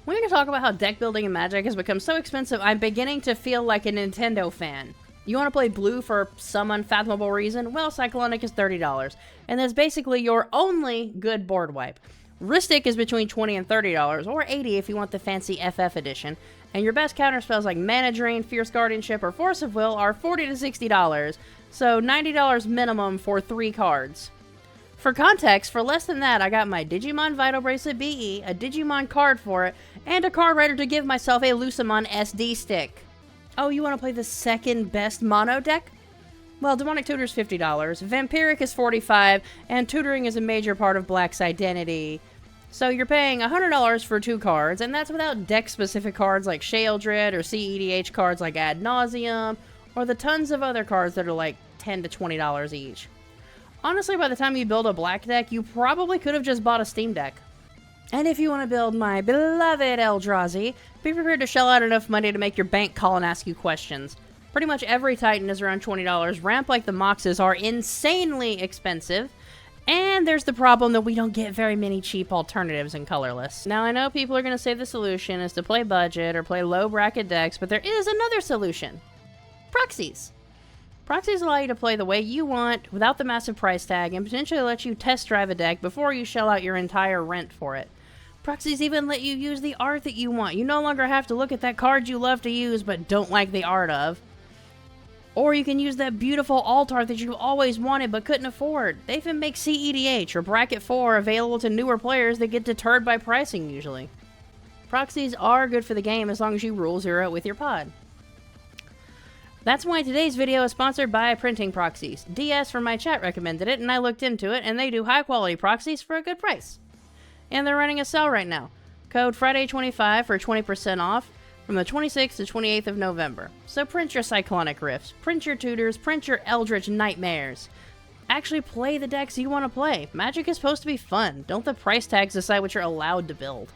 We're going to talk about how deck building in Magic has become so expensive, I'm beginning to feel like a Nintendo fan. You want to play blue for some unfathomable reason? Well, Cyclonic is $30, and that's basically your only good board wipe. Rhystic is between $20 and $30, or $80 if you want the fancy FF edition, and your best counter spells like Mana Drain, Fierce Guardianship, or Force of Will are $40 to $60, so $90 minimum for 3 cards. For context, for less than that, I got my Digimon Vital Bracelet BE, a Digimon card for it, and a card writer to give myself a Lucamon SD stick. Oh, you want to play the second best mono deck? Well, Demonic Tutor is $50, Vampiric is $45, and Tutoring is a major part of Black's identity. So you're paying $100 for 2 cards, and that's without deck-specific cards like Sheoldred or CEDH cards like Ad Nauseam, or the tons of other cards that are like $10 to $20 each. Honestly, by the time you build a black deck, you probably could have just bought a Steam Deck. And if you want to build my beloved Eldrazi, be prepared to shell out enough money to make your bank call and ask you questions. Pretty much every Titan is around $20, ramp like the Moxes are insanely expensive, and there's the problem that we don't get very many cheap alternatives in colorless. Now I know people are going to say the solution is to play budget or play low bracket decks, but there is another solution. Proxies. Proxies allow you to play the way you want without the massive price tag and potentially let you test drive a deck before you shell out your entire rent for it. Proxies even let you use the art that you want. You no longer have to look at that card you love to use but don't like the art of. Or you can use that beautiful alt art that you've always wanted but couldn't afford. They even make CEDH or Bracket 4 available to newer players that get deterred by pricing usually. Proxies are good for the game as long as you rule zero with your pod. That's why today's video is sponsored by Printing Proxies. DS from my chat recommended it, and I looked into it, and they do high-quality proxies for a good price. And they're running a sale right now. Code Friday25 for 20% off from the 26th to 28th of November. So print your Cyclonic Rifts, print your Tutors, print your Eldritch Nightmares. Actually play the decks you want to play. Magic is supposed to be fun. Don't the price tags decide what you're allowed to build.